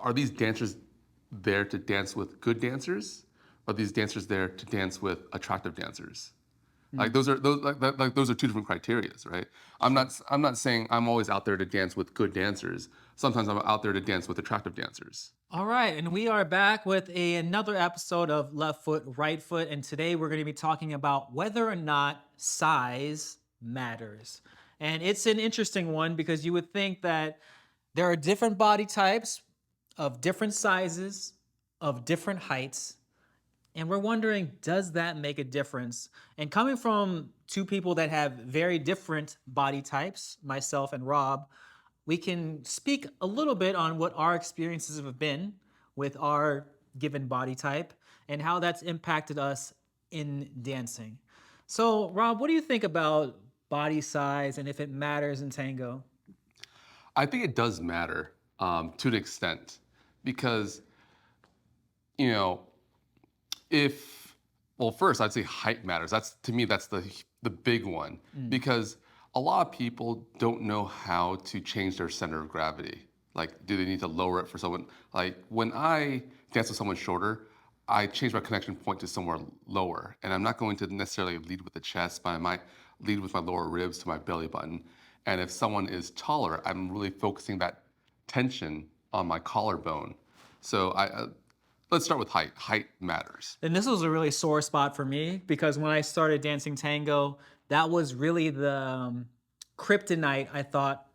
are these dancers there to dance with good dancers? Or are these dancers there to dance with attractive dancers? Like Mm, those are two different criterias, right? sure. I'm not saying I'm always out there to dance with good dancers. Sometimes I'm out there to dance with attractive dancers. All right, and we are back with another episode of Left Foot, Right Foot, and today we're going to be talking about whether or not size matters. And it's an interesting one because you would think that there are different body types of different sizes, of different heights, and we're wondering, does that make a difference? And coming from two people that have very different body types, myself and Rob, we can speak a little bit on what our experiences have been with our given body type and how that's impacted us in dancing. So, Rob, what do you think about body size and if it matters in tango? I think it does matter to an extent because, you know, if well, first I'd say height matters. That's to me that's the big one Mm. because a lot of people don't know how to change their center of gravity. Like, do they need to lower it for someone? Like when I dance with someone shorter, I change my connection point to somewhere lower, and I'm not going to necessarily lead with the chest, but I might lead with my lower ribs to my belly button. And if someone is taller, I'm really focusing that tension on my collarbone. So let's start with height. Height matters. And this was a really sore spot for me because when I started dancing tango, that was really the kryptonite I thought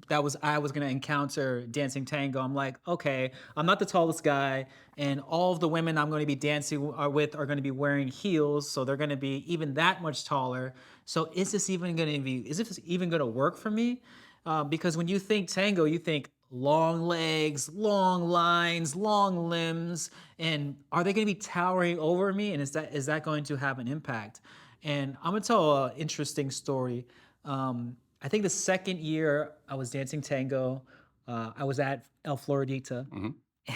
that was I was gonna encounter dancing tango. I'm like, okay, I'm not the tallest guy, and all of the women I'm gonna be dancing with are gonna be wearing heels, so they're gonna be even that much taller. So is this even gonna work for me? Because when you think tango, you think long legs, long lines, long limbs, and are they going to be towering over me? And is that going to have an impact? And I'm gonna tell an interesting story. I think the second year I was dancing tango, I was at El Floridita, Hmm.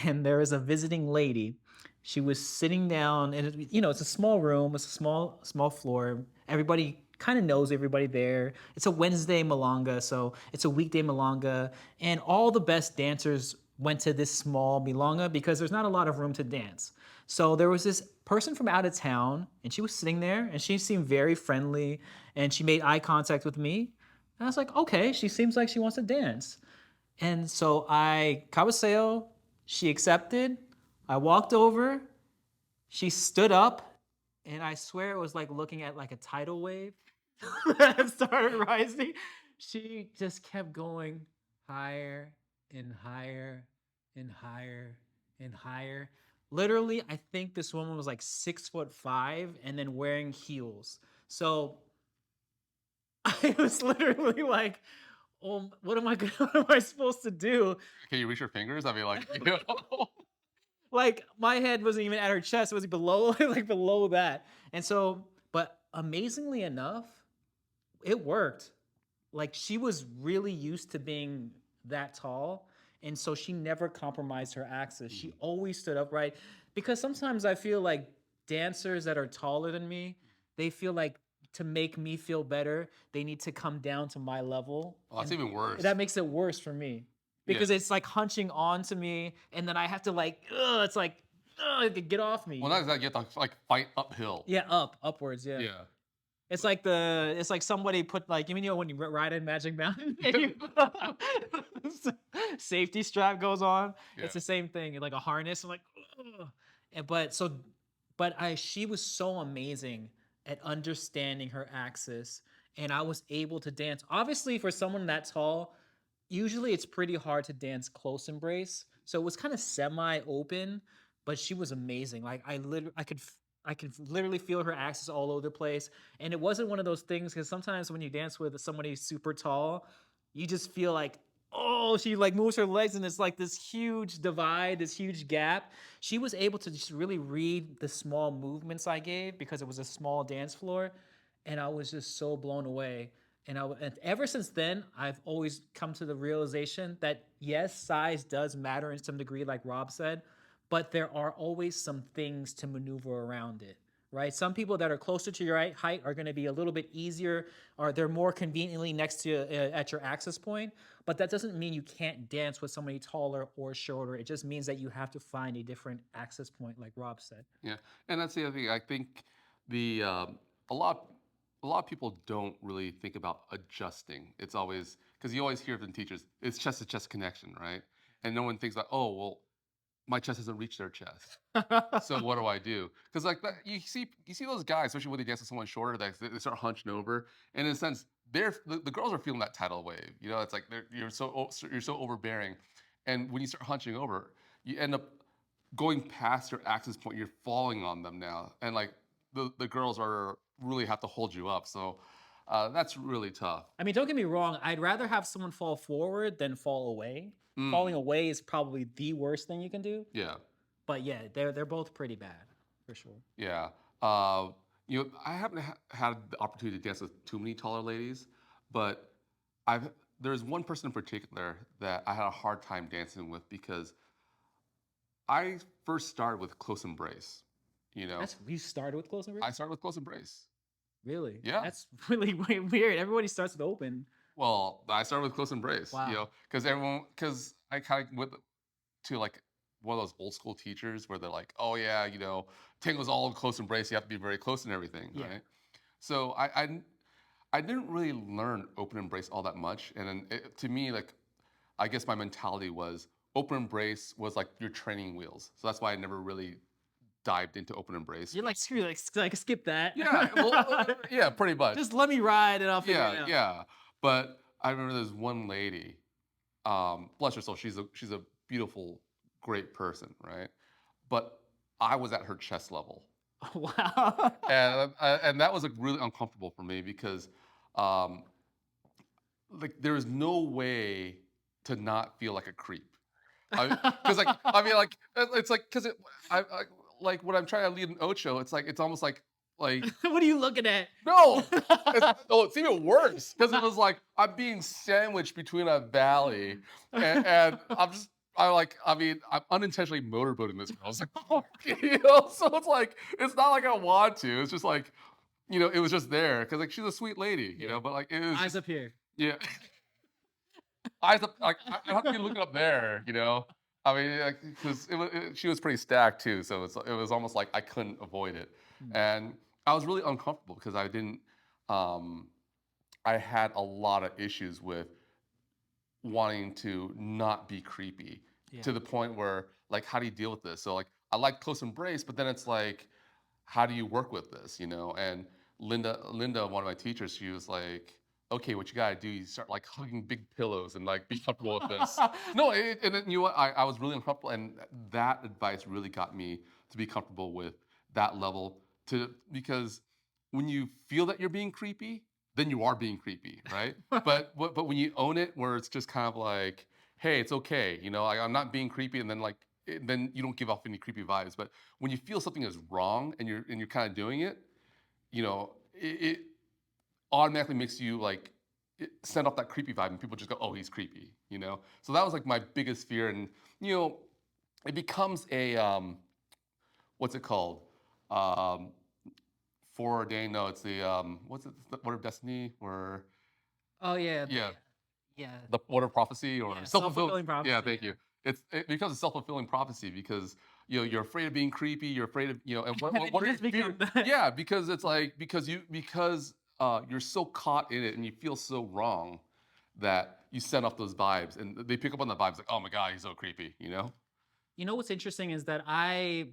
and there was a visiting lady. She was sitting down, and it's a small room, it's a small floor. Everybody kind of knows everybody there. It's a Wednesday Milonga, so it's a weekday Milonga, and all the best dancers went to this small Milonga because there's not a lot of room to dance. So there was this person from out of town, and she was sitting there, and she seemed very friendly, and she made eye contact with me. And I was like, okay, she seems like she wants to dance. And so I cabaseo, she accepted. I walked over, she stood up, and I swear it was like looking at like a tidal wave that started rising. She just kept going higher and higher and higher and higher. Literally, I think this woman was like 6'5" and then wearing heels. So I was literally like, oh, what am I supposed to do? Can you reach your fingers? I mean, like, Like my head wasn't even at her chest; it was below, like below that. And so, but amazingly enough, it worked. Like she was really used to being that tall, and so she never compromised her axis. She always stood upright. Because sometimes I feel like dancers that are taller than me, they feel like to make me feel better, they need to come down to my level, well, that's and even worse. that makes it worse for me Yeah. because it's like hunching on to me, and then I have to like, it's like, get off me. Well, not that you have to like fight uphill. Yeah, upwards, yeah. Yeah. It's like somebody put like when you ride in Magic Mountain and safety strap goes on. Yeah. It's the same thing, like a harness. I'm like, ugh. But she was so amazing at understanding her axis, and I was able to dance. Obviously, for someone that tall, usually it's pretty hard to dance close embrace. So it was kind of semi open, but she was amazing. Like I could literally feel her axis all over the place. And it wasn't one of those things because sometimes when you dance with somebody super tall, you just feel like, oh, she like moves her legs and it's like this huge divide, this huge gap. She was able to just really read the small movements I gave because it was a small dance floor. And I was just so blown away. And ever since then, I've always come to the realization that yes, size does matter in some degree, like Rob said, but there are always some things to maneuver around it. right? Some people that are closer to your height are going to be a little bit easier, or they're more conveniently next to you at your access point. But that doesn't mean you can't dance with somebody taller or shorter. It just means that you have to find a different access point, like Rob said. Yeah, and that's the other thing. I think the a lot a lot of people don't really think about adjusting. It's always because you always hear from teachers, it's chest to chest connection, right? And no one thinks like, oh well, my chest doesn't reach their chest. So what do I do? Because like that, you see those guys, especially when they dance with someone shorter, that they start hunching over, and in a sense, the girls are feeling that tidal wave. You know, it's like you're so overbearing, and when you start hunching over, you end up going past your access point. You're falling on them now, and like the girls are really have to hold you up. So that's really tough. I mean, don't get me wrong. I'd rather have someone fall forward than fall away. Falling Mm, away is probably the worst thing you can do. yeah. But yeah, they're both pretty bad for sure. Yeah. You know, I haven't had the opportunity to dance with too many taller ladies, but there's one person in particular that I had a hard time dancing with because I first started with close embrace. You know, That's you started with close I embrace? started with close embrace. Really? Yeah. That's really weird. Everybody starts with open. Well, I started with close embrace. You Wow. know, because I kind of went to like one of those old school teachers where they're like, oh yeah, you know, tango's all close embrace. You have to be very close and everything, Yeah. right? So I didn't really learn open embrace all that much, and then to me, like, I guess my mentality was open embrace was like your training wheels. So that's why I never really dived into open embrace. You're like, screw like skip that. Yeah, well, yeah, pretty much. Just let me ride and I'll figure it Yeah, out. yeah. But I remember there's one lady, bless her soul, she's a beautiful, great person, right? But I was at her chest level. Wow. And that was like really uncomfortable for me because um, like there is no way to not feel like a creep. Because like I mean like it's like because I like when I'm trying to lead an ocho, it's almost like What are you looking at? no, it's even worse because it was like I'm being sandwiched between a valley, and I mean, I'm unintentionally motorboating this girl. I was like, oh, you know, so it's not like I want to. It's just like, you know, it was just there because like she's a sweet lady, you know, but like it was Eyes just up here. yeah, eyes up. Like I have to be looking up there, you know. I mean, because she was pretty stacked too, so it was almost like I couldn't avoid it, Hmm. and I was really uncomfortable because I didn't. Um, I had a lot of issues with wanting to not be creepy Yeah. to the point where like how do you deal with this? So like I like close embrace, but then it's like how do you work with this, you know? And Linda, one of my teachers, she was like, okay, what you gotta do, you start like hugging big pillows and like be comfortable with this. No, and then, you know what? I was really uncomfortable, and that advice really got me to be comfortable with that level because when you feel that you're being creepy, then you are being creepy, right? But when you own it, where it's just kind of like, hey, it's okay, you know, I'm not being creepy, and then like then you don't give off any creepy vibes. But when you feel something is wrong and you're kind of doing it, you know, it automatically makes you like send off that creepy vibe, and people just go, oh, he's creepy, you know. So that was like my biggest fear, and you know, it becomes a what's it called? Um, Foreordained? No, it's the what's it? The Order of Destiny or Oh yeah, yeah, yeah, the Order of Prophecy or yeah. self-fulfilling. Self-fulfilling Yeah, prophecy. thank you. It becomes a self-fulfilling prophecy because you know you're afraid of being creepy. You're afraid of you know, and And then what you are your just become fears? that. Yeah, because it's like because you're so caught in it and you feel so wrong that you send off those vibes, and they pick up on the vibes like, oh my god, he's so creepy, you know? You know what's interesting is that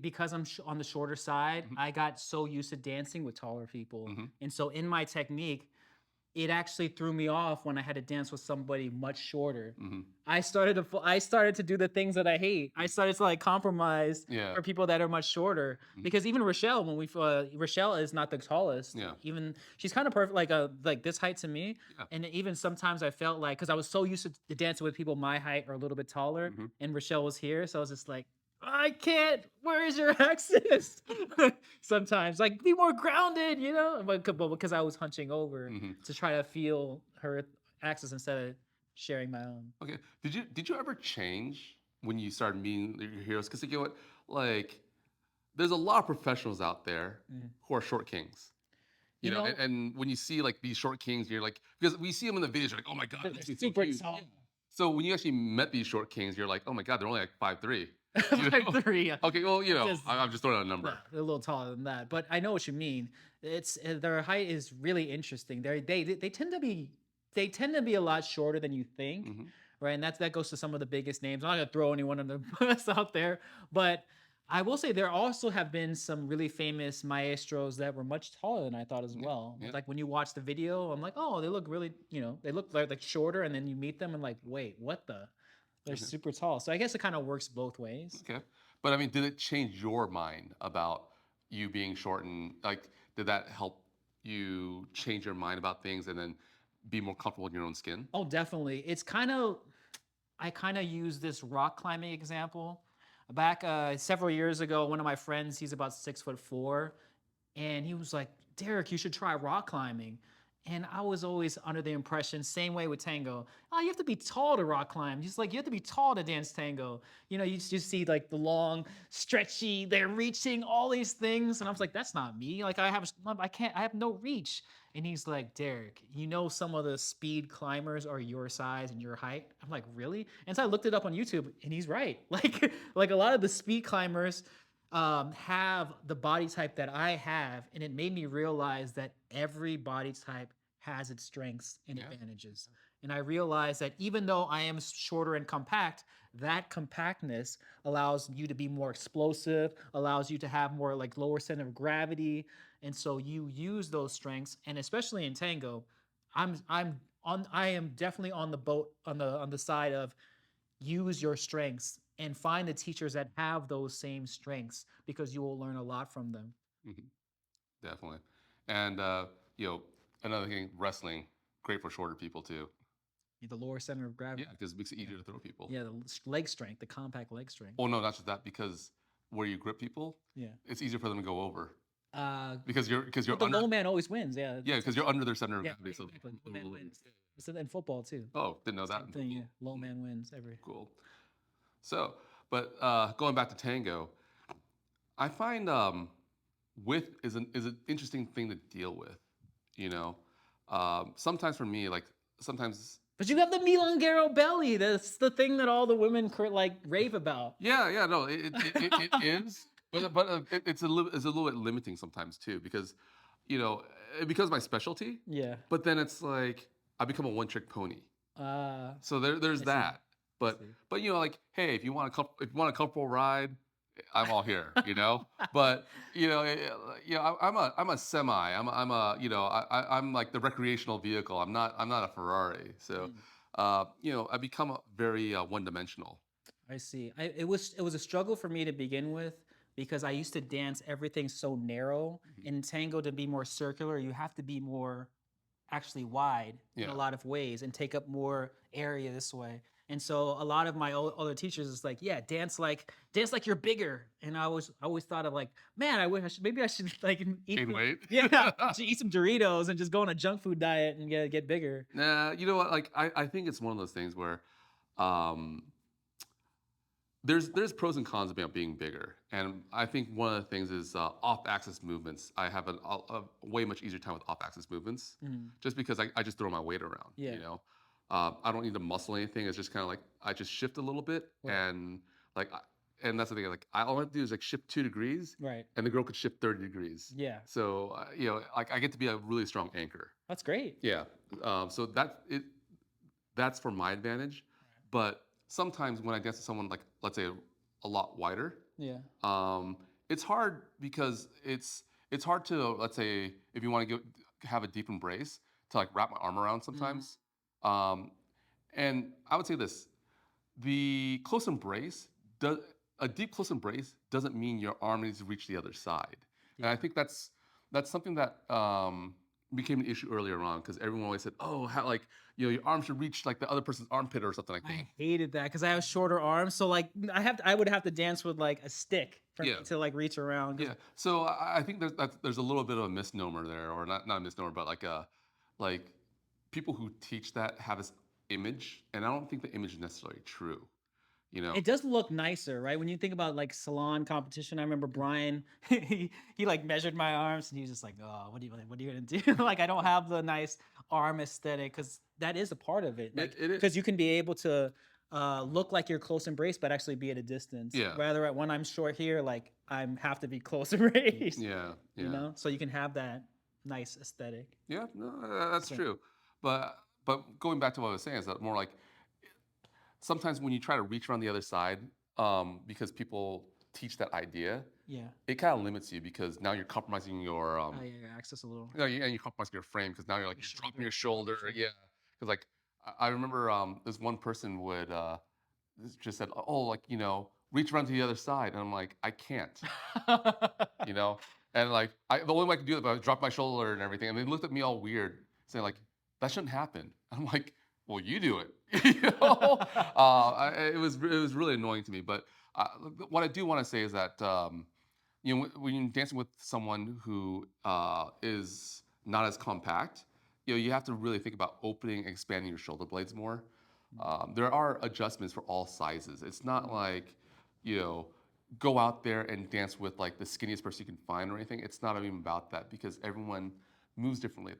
because I'm on the shorter side, Hmm. I got so used to dancing with taller people, Hmm. and so in my technique, it actually threw me off when I had to dance with somebody much shorter. Hmm. I started to do the things that I hate. I started to like compromise Yeah. for people that are much shorter Mhm. because even Rochelle, Rochelle is not the tallest. Yeah. Even she's kind of perfect, like this height to me. Yeah. And even sometimes I felt like because I was so used to dancing with people my height or a little bit taller, Hmm. and Rochelle was here, so I was just like, I can't. Where is your access? Sometimes, like, be more grounded, you know. But because I was hunching over Hmm. to try to feel her access instead of sharing my own. Okay. Did you ever change when you started meeting your heroes? Because you know what, like there's a lot of professionals out there who are short kings. You know, And when you see like these short kings, you're like, because we see them in the videos, you're like, oh my god, they're they're so super huge. tall. So when you actually met these short kings, you're like, oh my god, they're only like 5'3". 5'3". Okay, well, Just I'm just throwing out a number. nah, they're a little taller than that, but I know what you mean. It's their height is really interesting. They tend to be a lot shorter than you think, Hmm. right? And that goes to some of the biggest names. I'm not gonna throw anyone on the bus out there, but I will say there also have been some really famous maestros that were much taller than I thought as Yeah, well. yeah. Like when you watch the video, I'm like, oh, they look really, they look like shorter, and then you meet them and like, wait, what the? They're Okay. super tall. So I guess it kind of works both ways. Okay. But I mean, did it change your mind about you being short and like, did that help you change your mind about things and then be more comfortable in your own skin? Oh, definitely. I kind of use this rock climbing example. Back several years ago, one of my friends, he's about 6'4", and he was like, Derek, you should try rock climbing. And I was always under the impression, same way with tango, oh, you have to be tall to rock climb. Just like you have to be tall to dance tango. You just see like the long, stretchy, they're reaching all these things. And I was like, that's not me. Like I have no reach. And he's like, Derek, some of the speed climbers are your size and your height. I'm like, really? And so I looked it up on YouTube, and he's right. Like a lot of the speed climbers have the body type that I have, and it made me realize that every body type has its strengths and Yeah. advantages. And I realized that even though I am shorter and compact, that compactness allows you to be more explosive, allows you to have more like lower center of gravity, and so you use those strengths. And especially in tango, I am definitely on the boat on the side of use your strengths and find the teachers that have those same strengths, because you will learn a lot from them. Hmm. Definitely. And you know, another thing, wrestling, great for shorter people too. The lower center of Yeah, gravity. because it makes it easier to throw people. Yeah, the leg strength, the compact leg strength. Oh no, not just that, because where you grip people, Yeah. it's easier for them to go over Uh, because but you're the under. low man always wins. Yeah. Yeah, because you're under their center of Yeah, gravity. So exactly. Low man wins. It's in football too. oh, didn't know that. Same thing. Yeah. Low man wins every. Cool. So, but going back to tango, I find width is an interesting thing to deal with. You know, sometimes for me, like sometimes. But you have the Milongero belly. That's the thing that all the women like rave about. Yeah, yeah, no, it is, but it's a little bit limiting sometimes too because, it becomes my specialty, Yeah. but then it's like I become a one-trick pony. Uh, So there's I see. that. But see. but like, hey, if you want a comfortable ride, I'm all here. But I'm a semi. I'm a I'm like the recreational vehicle. I'm not a Ferrari. So Mm. I become very one-dimensional. I see. It was a struggle for me to begin with, because I used to dance everything so narrow. Mhm. In tango, to be more circular, you have to be more actually wide in a Yeah. lot of ways and take up more area this way. And so a lot of my other teachers is like, yeah, dance like you're bigger. And I always thought of like, man, maybe I should like eat Gain weight. yeah, I should eat some Doritos and just go on a junk food diet and get bigger. Nah, you know what? Like I think it's one of those things where um, there's pros and cons about being bigger, and I think one of the things is off-axis movements. I have a way much easier time with off-axis movements, Mhm. just because I just throw my weight around. Yeah. I don't need to muscle anything. It's just kind of like I just shift a little bit, Right. and like, and that's the thing. Like all I have to do is like shift 2 degrees, Right. and the girl could shift 30 degrees. Yeah. So like I get to be a really strong anchor. That's great. Yeah. So that's for my advantage. But sometimes when I dance with someone like, let's say, a lot wider, Yeah. it's hard because it's hard to, let's say, if you want to have a deep embrace, to like wrap my arm around sometimes. Um, and I would say this: the close embrace does a deep close embrace doesn't mean your arm needs to reach the other side. And I think that's something that became an issue earlier on because everyone always said, "Oh, how like your arm should reach like the other person's armpit or something like that." I hated that because I have shorter arms. So like I would have to dance with like a stick for me Yeah. to like reach around. Yeah. So I think there's a little bit of a misnomer there, or not a misnomer, but like people who teach that have this image, and I don't think the image is necessarily true. You know, It does look nicer, right? When you think about like salon competition, I remember Brian, he like measured my arms and he was just like, "Oh, what are you gonna do?" Like I don't have the nice arm aesthetic because that is a part of it. Like it because you can be able to look like you're close embrace, but actually be at a distance. yeah, Rather, when I'm short here, like I'm have to be close embrace, yeah, you yeah. know, so you can have that nice aesthetic. Yeah, no, that's So true. But going back to what I was saying is that more like sometimes when you try to reach around the other side, because people teach that idea, yeah, it kind of limits you because now you're compromising your yeah, access a little. and you're compromising your frame because now you're like Your you're dropping shoulder, your shoulder, yeah. Because like I remember this one person would just said, oh, like reach around to the other side, and I'm like, I can't, you know? And like the only way I could do it, I drop my shoulder and everything. And they looked at me all weird, saying like, that shouldn't happen. I'm like, well, you do it. It was really annoying to me. But what I do want to say is that when you're dancing with someone who is not as compact, you have to really think about opening and expanding your shoulder blades more. There are adjustments for all sizes. It's not like, you know, go out there and dance with like the skinniest person you can find or anything. It's not even about that because everyone moves differently.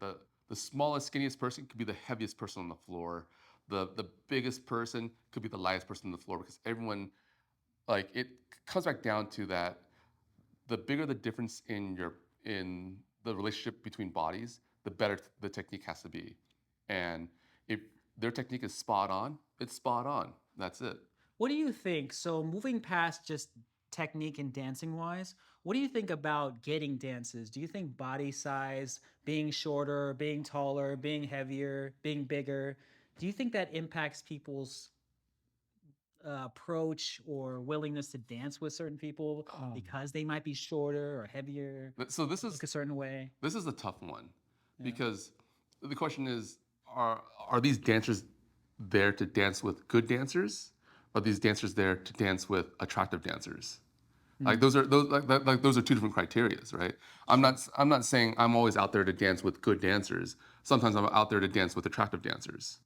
The smallest, skinniest person could be the heaviest person on the floor. The biggest person could be the lightest person on the floor because everyone like it comes back down to that the bigger the difference in the relationship between bodies, the better the technique has to be. And if their technique is spot on, it's spot on. That's it. What do you think? So, moving past just technique and dancing wise, what do you think about getting dances? Do you think body size, being shorter, being taller, being heavier, being bigger, do you think that impacts people's approach or willingness to dance with certain people because they might be shorter or heavier So or this look is a certain way? this is a tough one Yeah. because the question is, are these dancers there to dance with good dancers? Or are these dancers there to dance with attractive dancers? Like Mm, those are two different criterias, right? sure. I'm not saying I'm always out there to dance with good dancers. Sometimes I'm out there to dance with attractive dancers,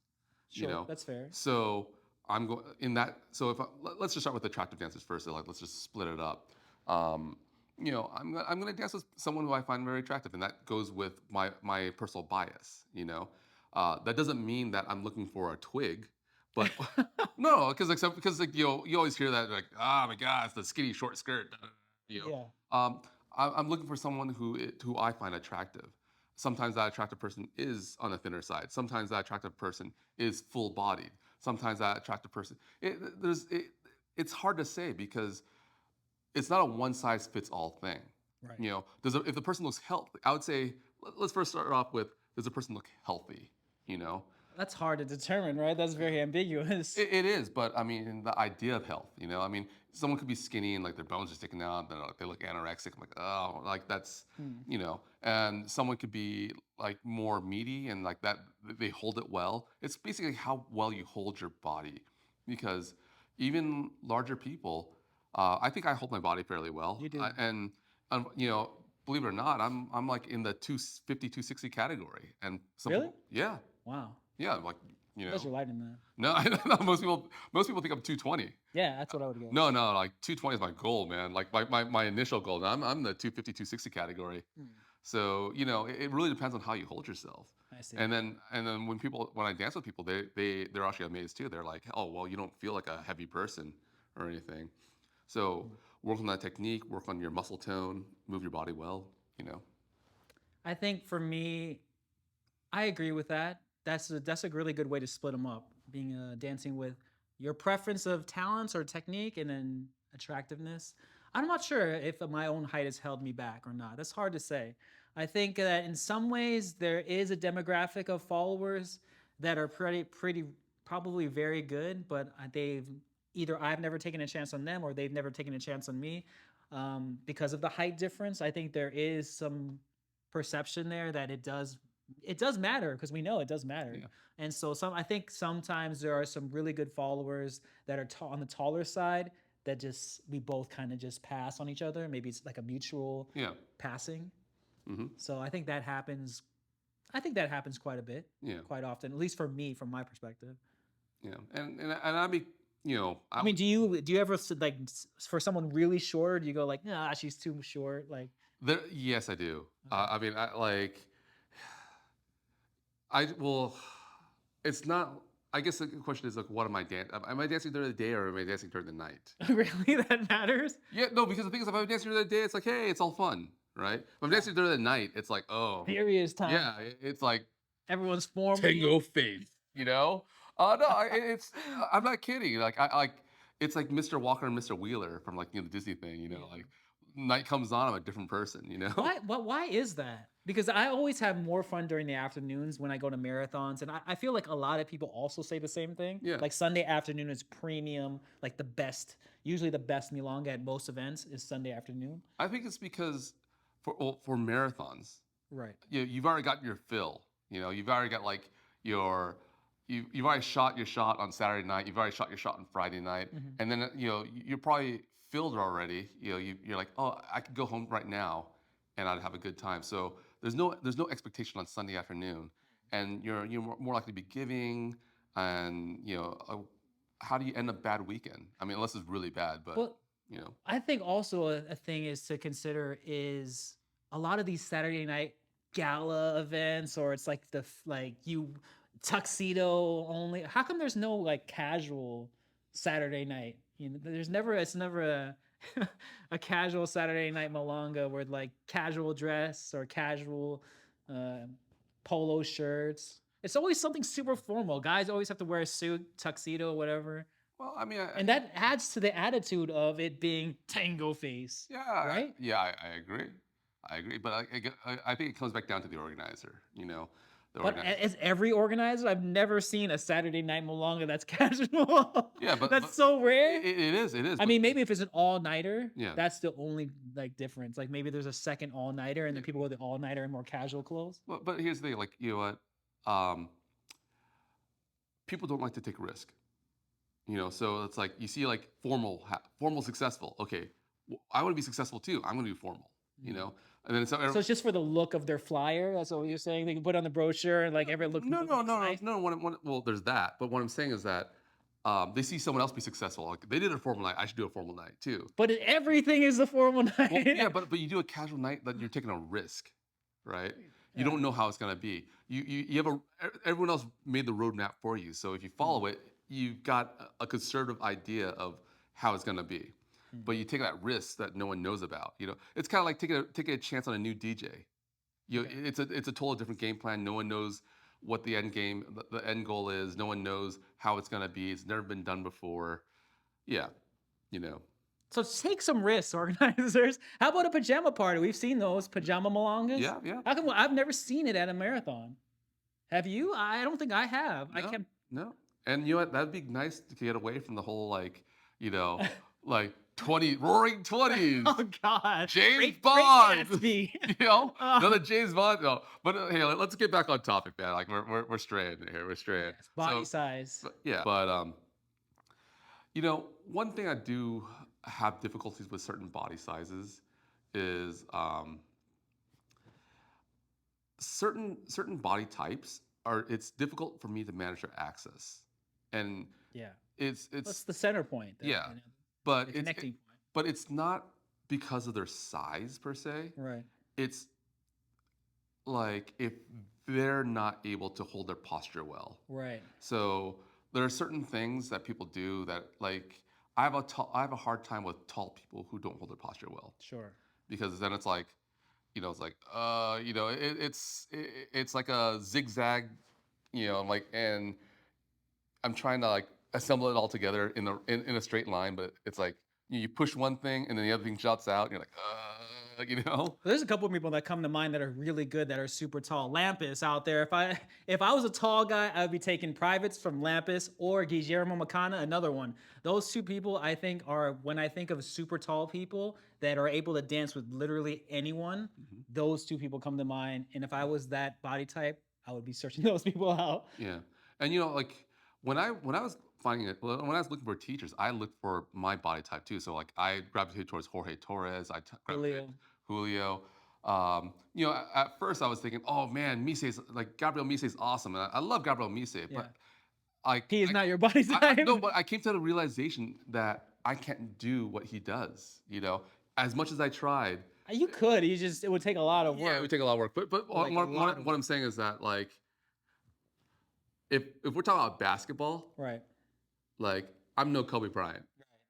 you Sure. know. That's fair. So I'm going in that. So let's just start with attractive dancers first. So like let's just split it up. Um, I'm gonna dance with someone who I find very attractive, and that goes with my personal bias. That doesn't mean that I'm looking for a twig, but no, because like you always hear that like, oh my god, it's the skinny short skirt. You know, Yeah. I'm looking for someone who I find attractive. Sometimes that attractive person is on the thinner side. Sometimes that attractive person is full bodied. Sometimes that attractive person it's hard to say because it's not a one size fits all thing. Right. If the person looks healthy, I would say let's first start off with does the person look healthy? You know, That's hard to determine, right? That's very ambiguous. it is, but I mean, the idea of health, I mean, someone could be skinny and like their bones are sticking out, then like, they look anorexic. I'm like, oh, like that's, Hmm. and someone could be like more meaty and like that, they hold it well. It's basically how well you hold your body because even larger people, I think I hold my body fairly well. You do. Believe it or not, I'm like in the 250, 260 category. And some Really? people, yeah, Wow. yeah, like, you Unless know. you're lighter than that. No, I don't know. Most people think I'm 220. Yeah, that's what I would No, guess. no, like 220 is my goal, man. Like my initial goal. Now I'm the 250, 260 category. Hmm. So, it really depends on how you hold yourself. I see. And then when I dance with people, they're actually amazed too. They're like, "Oh, well, you don't feel like a heavy person or anything." So, Hmm. work on that technique, work on your muscle tone, move your body well. I think for me, I agree with that. That's a really good way to split them up. Being dancing with your preference of talents or technique, and then attractiveness. I'm not sure if my own height has held me back or not. That's hard to say. I think that in some ways there is a demographic of followers that are pretty probably very good, but they've either I've never taken a chance on them or they've never taken a chance on me because of the height difference. I think there is some perception there that it does matter because we know it does matter. Yeah. And so I think sometimes there are some really good followers that are on the taller side that just we both kind of just pass on each other. Maybe it's like a mutual Yeah. passing. Hmm. So I think that happens. I think that happens quite a bit, Yeah. quite often, at least for me, from my perspective. Yeah. And you know, I mean, do you ever like for someone really short? Do you go like, nah, she's too short? Like, yes, I do. okay, I mean, I well, it's not. I guess the question is like, what am I dancing? Am I dancing during the day or am I dancing during the night? really, that matters? Yeah, no, because the thing is, if I'm dancing during the day, it's like, hey, it's all fun, right? If I'm dancing during the night, it's like, oh, Serious time. yeah, it's like Everyone's formal. Tango face, you know? No, I'm not kidding. It's like Mr. Walker and Mr. Wheeler from like the Disney thing, Yeah. like night comes on, I'm a different person, you know? Why? Why is that? Because I always have more fun during the afternoons when I go to marathons, and I feel like a lot of people also say the same thing. Yeah, Like Sunday afternoon is premium, like the best. Usually, the best milonga at most events is Sunday afternoon. I think it's because for marathons, Right. you've already got your fill. You've already got like your you've already shot your shot on Saturday night. You've already shot your shot on Friday night, Hmm. and then you're probably filled already. You're like, oh, I could go home right now, and I'd have a good time. So there's no expectation on Sunday afternoon, and you're more likely to be giving, and how do you end a bad weekend? I mean, unless it's really bad, but Well, you know, I think also a thing is to consider is a lot of these Saturday night gala events, or it's like like you tuxedo only. How come there's no like casual Saturday night? It's never a a casual Saturday night malanga where like casual dress or casual uh, polo shirts. It's always something super formal. Guys always have to wear a suit, tuxedo, whatever. well, I mean, And that adds to the attitude of it being tango face, right? yeah, I agree. I agree, but I think it comes back down to the organizer. The But organizer. as every organizer, I've never seen a Saturday night Milonga that's casual. Yeah, That's so rare. it is, it is. I But mean, maybe if it's an all-nighter, yeah, that's the only like difference. Like maybe there's a second all-nighter, and then yeah. people go to the all-nighter in more casual clothes. But here's the thing, like you know what, um, people don't like to take risk. So it's like you see like formal successful. Okay, I want to be successful too. I'm going to be formal. And then So it's just for the look of their flyer. That's what you're saying. They can put on the brochure and like everyone no, no, looks no, no, nice. no. Well, there's that. But what I'm saying is that they see someone else be successful. Like they did a formal night. I should do a formal night too. But everything is a formal Well, yeah, night. but you do a casual night that you're taking a risk, right? You Yeah. don't know how it's gonna be. You have everyone else made the roadmap for you. So if you follow it, you've got a conservative idea of how it's gonna be. But you take that risk that no one knows about. It's kind of like taking a chance on a new DJ. Okay. It's a total different game plan. No one knows what the end game, the end goal is. No one knows how it's gonna be. It's never been done before. Yeah, you know. So take some risks, organizers. How about a pajama party? We've seen those pajama malongas. Yeah, yeah. How come I've never seen it at a marathon? Have you? I don't think I have. I No, can't. no. And you know what? That'd be nice to get away from the whole like 20s, Oh God! James Great Bond. Gatsby. Another James Bond. No, but hey, let's get back on topic, man. Like we're straying here. We're straying. Yes, body size. Yeah, but one thing I do have difficulties with certain body sizes is certain body types are it's difficult for me to manage their access, and Yeah, it's that's it's the center point. yeah, The but connecting point. but it's not because of their size per se. Right. It's like if they're not able to hold their posture well. Right. So there are certain things that people do that like I have a hard time with tall people who don't hold their posture well Sure. because then it's like it's like it's like a zigzag, like and I'm trying to like assemble it all together in a straight line, but it's like you push one thing and then the other thing juts out, and you're like. There's a couple of people that come to mind that are really good, that are super tall. Lampus out there. If I was a tall guy, I would be taking privates from Lampus or Guillermo Macana, another one. Those two people, I think, are when I think of super tall people that are able to dance with literally anyone. Mhm. Those two people come to mind. And if I was that body type, I would be searching those people out. Yeah, and like when I was finding it, when I was looking for teachers, I looked for my body type too. So like I gravitated towards Jorge Torres. Gravitated Julio. Julio. At first I was thinking, oh man, Mise's like Gabriel Mise's awesome, and I love Gabriel Mise, Yeah. but He is not your body type. no, but I came to the realization that I can't do what he does. You know, as much as I tried. You could. It would take a lot of Yeah, it would work. take a lot of work. But Like a lot of what work. I'm saying is that like if we're talking about basketball, Right. like I'm no Kobe Bryant.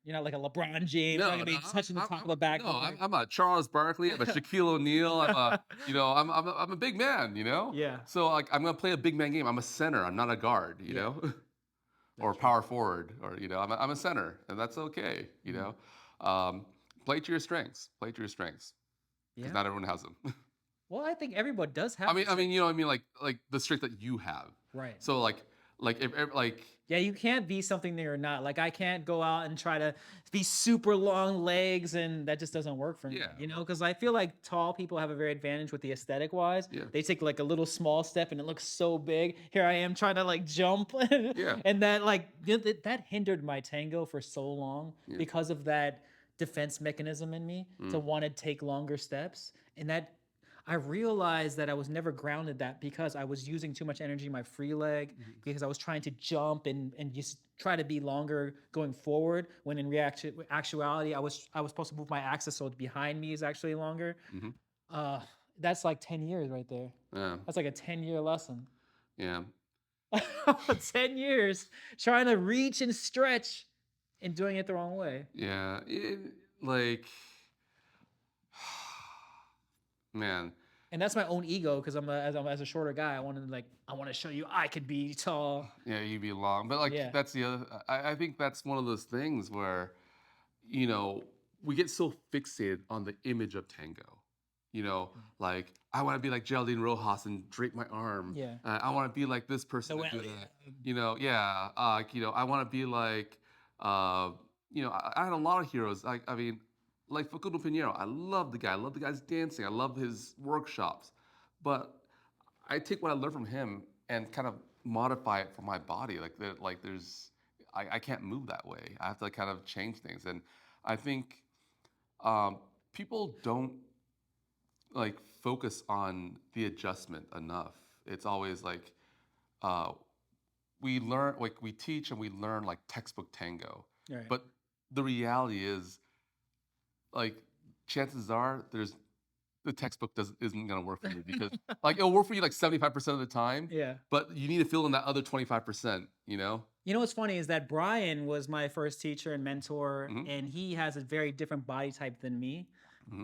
You're not like a LeBron James. You're not No, gonna no, be touching the top of the no. backboard. I'm a Charles Barkley. I'm a Shaquille O'Neal. I'm a big man. You know. Yeah. So like I'm gonna play a big man game. I'm a center. I'm not a guard. You Yeah. know, or power forward, or I'm a center, and that's okay. You know, play to your strengths. Play to your strengths, because Yeah. not everyone has them. Well, I think everybody does have. Like the strength that you have. Right. So like if like Yeah, you can't be something that you're not. Like I can't go out and try to be super long legs, and that just doesn't work for me. Yeah. You know, because I feel like tall people have a very advantage with the aesthetic wise. Yeah. They take like a little small step, and it looks so big. Here I am trying to like jump, Yeah. and that hindered my tango for so long because of that defense mechanism in me to want to take longer steps, and that. I realized that I was never grounded that because I was using too much energy in my free leg because I was trying to jump and just try to be longer going forward when in actuality I was supposed to move my axis so behind me is actually longer. That's like 10 years right there. Yeah. That's like a 10-year lesson. Yeah. 10 years trying to reach and stretch and doing it the wrong way. Yeah. Like man. And that's my own ego because as a shorter guy, I want to show you I could be tall. Yeah, you be long. But like Yeah. that's the other I think that's one of those things where, we get so fixated on the image of tango. Like I want to be like Geraldine Rojas and drape my arm. Yeah. I want to be like this person The and do way- that. Yeah. I want to be like, I had a lot of heroes. Like Facundo Pinheiro. I love the guy. I love the guy's dancing. I love his workshops. But I take what I learned from him and kind of modify it for my body. I can't move that way. I have to kind of change things. And I think people don't like focus on the adjustment enough. It's always like we teach and we learn like textbook tango. Right. But the reality is, like, chances are the textbook isn't gonna work for you because like it'll work for you like 75% of the time. Yeah. But you need to fill in that other 25%, You know what's funny is that Brian was my first teacher and mentor, and he has a very different body type than me.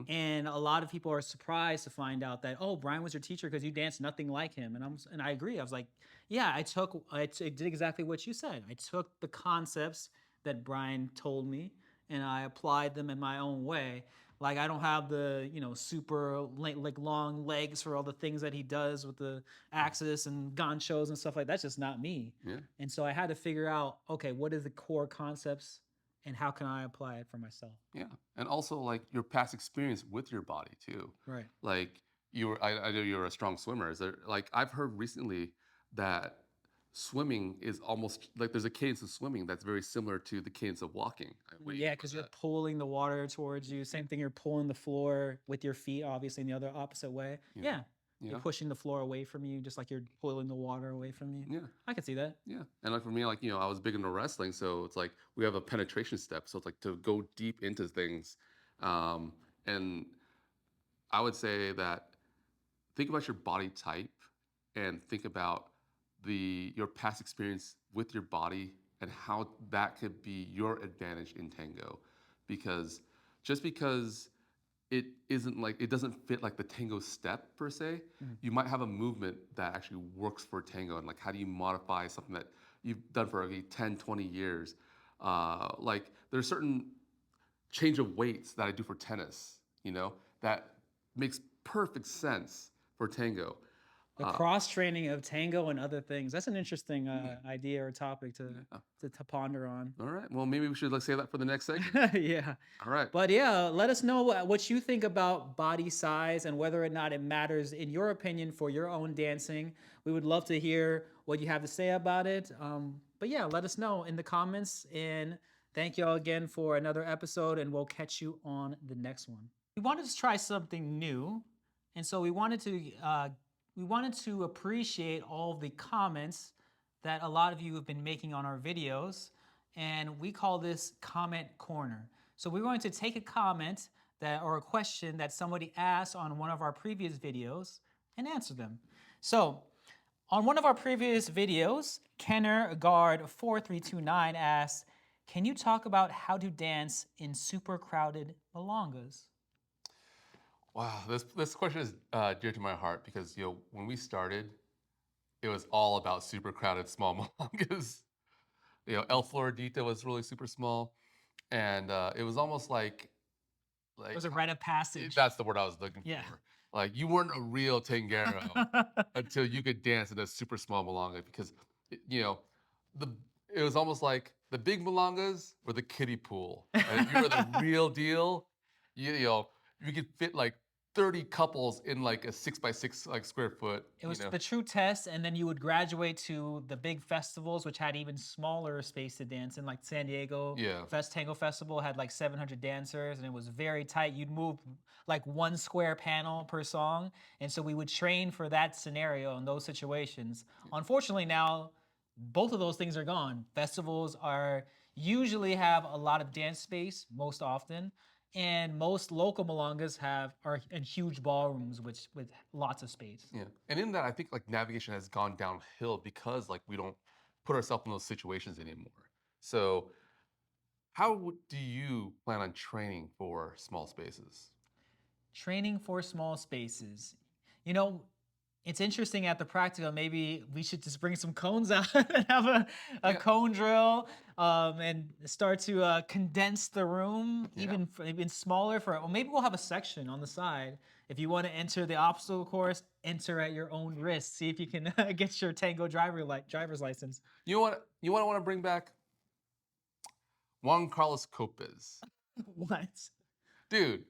And a lot of people are surprised to find out that, oh, Brian was your teacher because you danced nothing like him. And I agree. I was like, yeah, I did exactly what you said. I took the concepts that Brian told me and I applied them in my own way. Like I don't have the super like long legs for all the things that he does with the axis and ganchos and stuff like that. That's just not me. Yeah. And so I had to figure out, okay, what are the core concepts and how can I apply it for myself? Yeah. And also like your past experience with your body too. Right. Like I know you're a strong swimmer. Is there, like I've heard recently that swimming is almost like there's a cadence of swimming that's very similar to the cadence of walking. Yeah, because you're pulling the water towards you. Same thing, you're pulling the floor with your feet, obviously, in the other opposite way. Yeah. You're pushing the floor away from you, just like you're pulling the water away from you. Yeah. I can see that. Yeah. And like for me, like, I was big into wrestling. So it's like we have a penetration step. So it's like to go deep into things. And I would say that think about your body type and think about your past experience with your body and how that could be your advantage in tango. Because just because it isn't like it doesn't fit like the tango step per se, you might have a movement that actually works for tango. And like how do you modify something that you've done for 10, 20 years? Like there's certain change of weights that I do for tennis, that makes perfect sense for tango. The cross training of tango and other things. That's an interesting idea or topic to ponder on. All right. Well, maybe we should save that for the next segment. Yeah. All right. But yeah, let us know what you think about body size and whether or not it matters in your opinion for your own dancing. We would love to hear what you have to say about it. But yeah, let us know in the comments. And thank you all again for another episode, and we'll catch you on the next one. We wanted to try something new, and so we wanted to appreciate all of the comments that a lot of you have been making on our videos, and we call this Comment Corner. So we're going to take a comment that or a question that somebody asked on one of our previous videos and answer them. So on one of our previous videos, Kenner Guard 4329 asked, "Can you talk about how to dance in super crowded milongas?" Wow, this question is dear to my heart because when we started, it was all about super crowded small milongas. El Floridita was really super small, and it was almost like It was a rite of passage. that's the word I was looking Yeah. for. Like you weren't a real tangero until you could dance in a super small milonga because the it was almost like the big milongas were the kiddie pool, and if you were the real deal, you could fit like 30 couples in like a 6x6 like square foot. It was the true test, and then you would graduate to the big festivals, which had even smaller space to dance in, like San Diego Yeah. Tango Festival had like 700 dancers, and it was very tight. You'd move like one square panel per song, and so we would train for that scenario in those situations. Unfortunately, now both of those things are gone. Festivals are usually have a lot of dance space most often, and most local milongas are in huge ballrooms with lots of space. Yeah, and in that, I think like navigation has gone downhill because like we don't put ourselves in those situations anymore. So, do you plan on training for small spaces? Training for small spaces. You know, it's interesting at the practical. Maybe we should just bring some cones out and have a Yeah. cone drill and start to condense the room even smaller. Or maybe we'll have a section on the side. If you want to enter the obstacle course, enter at your own risk. See if you can get your Tango driver's license. You know what? You want to bring back Juan Carlos Copes, What? dude.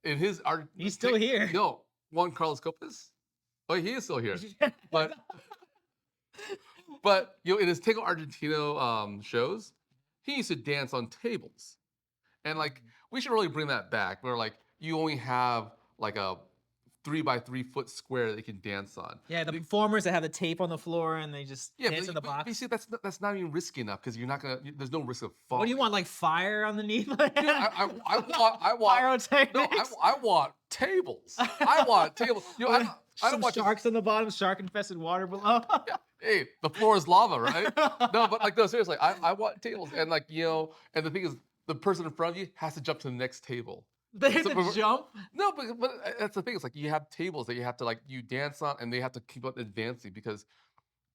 In his art, He's still here. No, Juan Carlos Copes. Oh, he is still here, but in his Tango Argentino shows, he used to dance on tables. And like we should really bring that back where like you only have like a 3x3 foot square that you can dance on. Yeah, the performers that have the tape on the floor and they just dance in the box. You see, that's not even risky enough because you're not gonna. There's no risk of falling. What do you want, like fire underneath? Dude, I want Pyrotechnics? I want tables. I want tables. I don't Some want sharks on the bottom, shark-infested water below. Hey, the floor is lava, right? No, but like no, seriously, I want tables, and like and the thing is, the person in front of you has to jump to the next table. They have to jump? No, but that's the thing. It's like you have tables that you have to like you dance on, and they have to keep on advancing because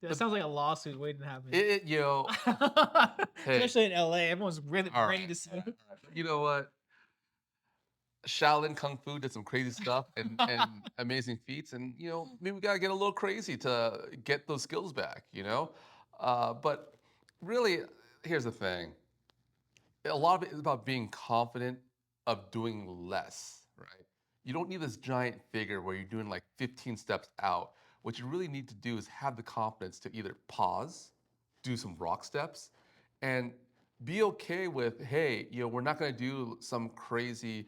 That sounds like a lawsuit waiting to happen. hey. Especially in LA, everyone's ready Right. to see. You know what? Shaolin Kung Fu did some crazy stuff and amazing feats, and maybe we gotta get a little crazy to get those skills back. But really, here's the thing. A lot of it is about being confident of doing less, right? You don't need this giant figure where you're doing like 15 steps out. What you really need to do is have the confidence to either pause, do some rock steps, and be okay with, hey, we're not gonna do some crazy,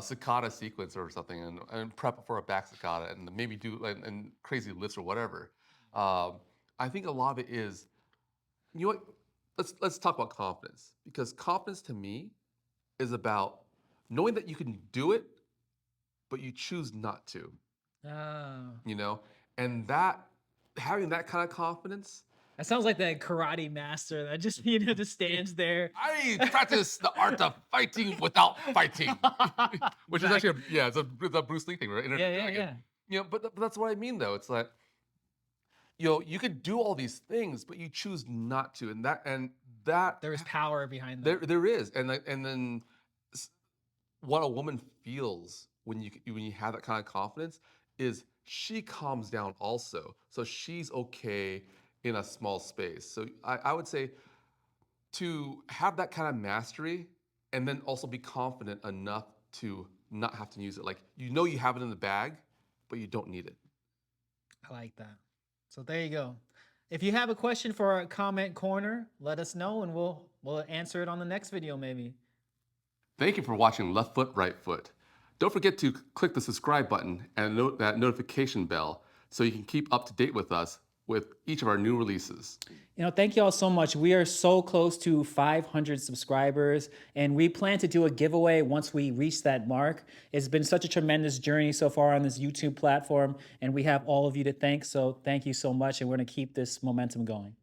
cicada sequence or something and prep for a back cicada and maybe do and crazy lifts or whatever. I think a lot of it is, you know what? Let's talk about confidence because confidence to me is about knowing that you can do it, but you choose not to. Oh. And having that kind of confidence. That sounds like that karate master that just just stands there. I practice the art of fighting without fighting, which is actually it's a Bruce Lee thing, right? Yeah. But that's what I mean though. It's like you could do all these things, but you choose not to, and that there is power behind that. There is, and then what a woman feels when you have that kind of confidence is she calms down also, so she's okay in a small space. So I would say to have that kind of mastery, and then also be confident enough to not have to use it. Like you have it in the bag, but you don't need it. I like that. So there you go. If you have a question for our comment corner, let us know and we'll answer it on the next video maybe. Thank you for watching Left Foot, Right Foot. Don't forget to click the subscribe button and that notification bell so you can keep up to date with us with each of our new releases. Thank you all so much. We are so close to 500 subscribers, and we plan to do a giveaway once we reach that mark. It's been such a tremendous journey so far on this YouTube platform, and we have all of you to thank. So thank you so much, and we're going to keep this momentum going.